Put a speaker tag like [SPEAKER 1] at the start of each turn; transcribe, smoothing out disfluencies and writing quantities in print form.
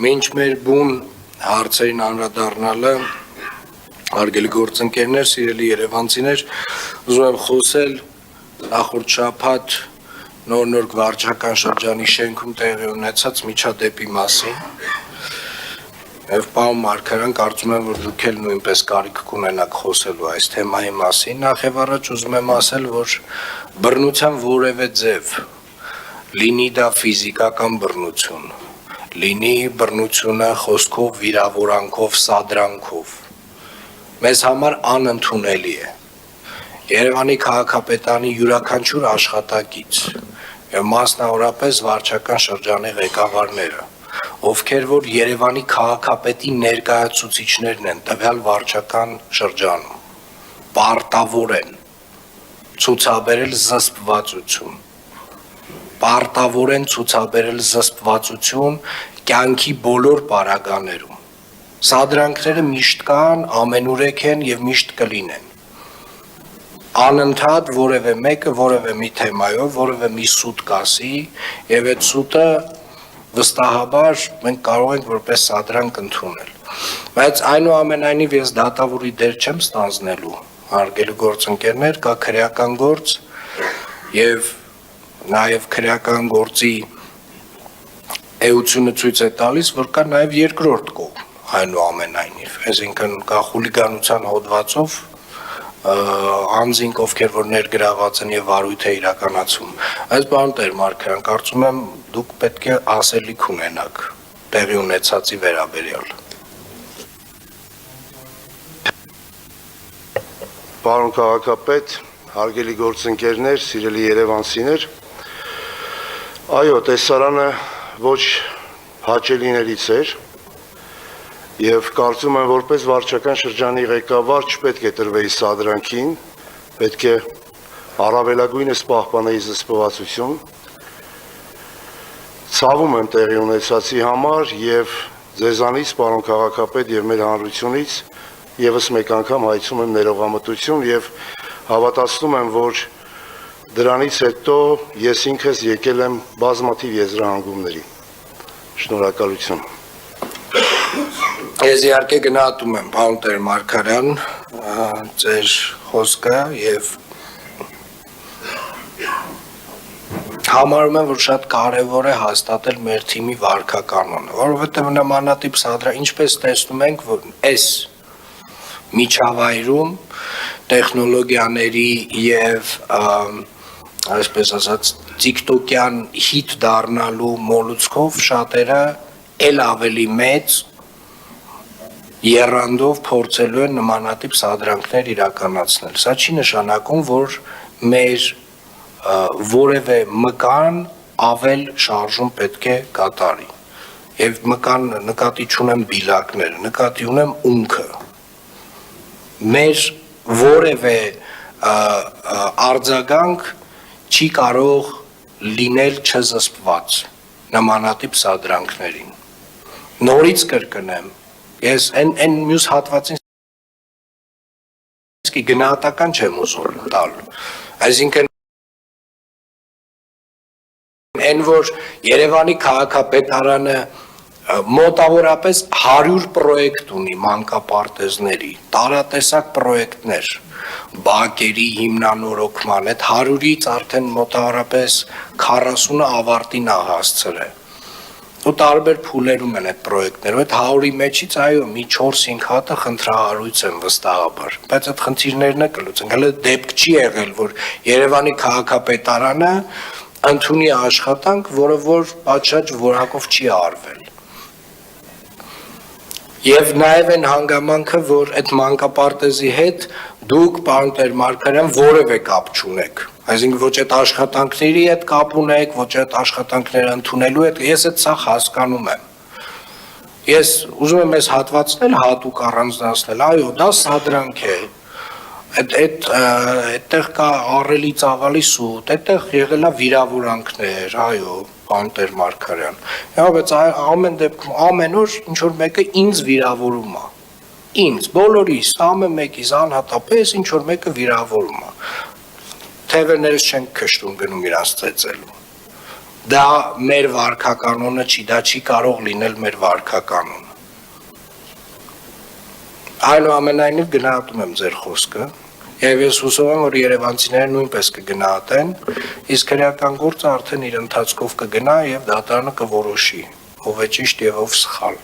[SPEAKER 1] Մինչ մեր բուն հարցերին անդրադառնալը, հարգելի գործընկերներ, սիրելի երևանցիներ, ուզում եմ խոսել նախորդ շաբաթ նոր վարչական շրջանի շենքում տեղի ունեցած միջադեպի մասին։ Եվ պարոն Մարգարյան, կարծում եմ, որ դուք էլ նույնպես կարիք կունենաք խոսելու այս թեմայի մասին։ Նախ եւ առաջ ուզում եմ ասել, որ բռնության որևէ ձև, լինի դա ֆիզիկական բռնություն, լինի բռնությունը խոսքով, վիրավորանքով, սադրանքով, մեզ համար անընդունելի է։ Երևանի քաղաքապետարանի յուրաքանչյուր աշխատակից եւ մասնավորապես վարչական շրջանի ղեկավարները, ովքեր որ Երևանի քաղաքապետի ներկայացուցիչներն են տվյալ վարչական շրջանում, պարտավոր են ցուցաբերել զսպվածություն, կյանքի բոլոր պարագաներում։ Սադրանքները միշտ կան, ամենուրեք են եւ միշտ կլինեն։ Անընդհատ որևէ մեկը որևէ մի թեմայով, որևէ մի սուտ կասի եւ այդ սուտը վստահաբար մենք կարող ենք որպես սադրանք ընդունել։ Բայց այնուամենայնիվ ես դատավորի դեր չեմ ստանձնելու, հարգելի գործընկերներ, կա քրեական գործ եւ նաեւ քրեական գործի էությունը ցույց է տալիս, որ կա նաեւ երկրորդ կողմ, այնուամենայնիվ, այսինքն կա խուլիգանության հոդվածով անձինք, ովքեր որ ներգրաված են եւ վարույթ է իրականացում։ Այս բան Տեր Մարգարյան, կարծում եմ դուք պետք է ասելիք ունենաք տեղի ունեցածի վերաբերյալ։
[SPEAKER 2] Պարոն քաղաքապետ, հարգելի գործընկերներ, սիրելի երևանցիներ, այո, տեսարանը ոչ հաճելիներից էր եւ կարծում եմ, որպես վարչական շրջանի ղեկավար չպետք է տրվեի սադրանքին, պետք է առավելագույնս պահպանեի զսպվածություն։ Ցավում եմ տեղի ունեցածի համար եւ ձեզանից, պարոն քաղաքապետ, եւ մեր հանրությունից եւս մեկ անգամ հայցում եմ ներողամտություն եւ հավատացնում եմ, որ դրանից հետո ես ինքս եկել եմ բազմաթիվ եզրահանգումների։ Շնորհակալություն։
[SPEAKER 1] Ես իհարկե գնահատում եմ, պարոն Տեր Մարգարյան, ձեր խոսքը եւ համարում եմ, որ շատ կարևոր է հաստատել մեր թիմի վարքականոնը, որովհետեւ նմանատիպ սադրանք, ինչպես տեսնում ենք, որ այս միջավայրում տեխնոլոգիաների եւ այսպես ասած TikTok-յան հիթ դառնալու մոլուցքով շատերը ել ավելի մեծ եռանդով փորձելու են նմանատիպ սադրանքներ իրականացնել։ Սա չի նշանակում, որ մեր որևէ մկան ավել շարժում պետք է կատարի։ Եվ մկան նկատի չունեմ բիլակները, նկատի ունեմ ունքը։ Մեր որևէ արձագանք չի կարող լինել չզսպված նմանատիպ սադրանքներին։ Նորից կրկնեմ, ես այն մյուս հատվածին գնահատական չեմ ուզում տալ, այսինքն այն որ Երևանի քաղաքապետարանը մոտավորապես 100 պրոյեկտ ունի մանկապարտեզների, տարատեսակ պրոյեկտներ, բակերի հիմնանորոգման, այդ 100-ից արդեն մոտավորապես 40-ը ավարտին է հասցրել։ Ու տարբեր փուլերում են այդ պրոյեկտները, այդ 100-ի մեջից այո, մի 4-5 հատը խնդրահարույց են վստահաբար, բայց այդ խնդիրներն է կլուծենք։ Հələ դեպք չի եղել, որ Երևանի քաղաքապետարանը ընդունի աշխատանք, որը որ պատշաճ որակով չի արվել։ Եվ նաև այն հանգամանքը, որ այդ մանկապարտեզի հետ դուք, պարոն Տեր Մարգարյան, որևէ կապ չունեք։ Այսինքն ոչ այդ աշխատանքների հետ կապ ունեք, ոչ այդ աշխատանքները ընդունելու հետ, ես այդ սա հասկանում եմ։ Ես ուզում եմ այս հատվածն հատուկ առանձնացնել, այո, դա սադրանք է։ Այդտեղ կա առելի ծավալի սուտ, այդտեղ եղել է վիրավորանքներ, այո, պարոն Տեր Մարգարյան։ Բայց ամեն դեպքում ամեն օր ինչ որ մեկը ինձ վիրավորում է։ Ինձ, բոլորիս, ամեն մեկիս անհատապես ինչ որ մեկը վիրավորում է։ Թևերներս չեն քշտում գնում իրանց ծեծելու։ Դա մեր վարքականոնը չի, դա չի կարող լինել մեր վարքականոնը։ Այնուամենայնիվ գնահատում եմ ձեր խոսքը, եւ ես հուսով եմ, որ երևանցիները նույնպես կգնահատեն, իսկ քրեական գործը արդեն իր ընթացքով կգնա եւ դատարանը կորոշի, ով է ճիշտ եւ ով սխալ։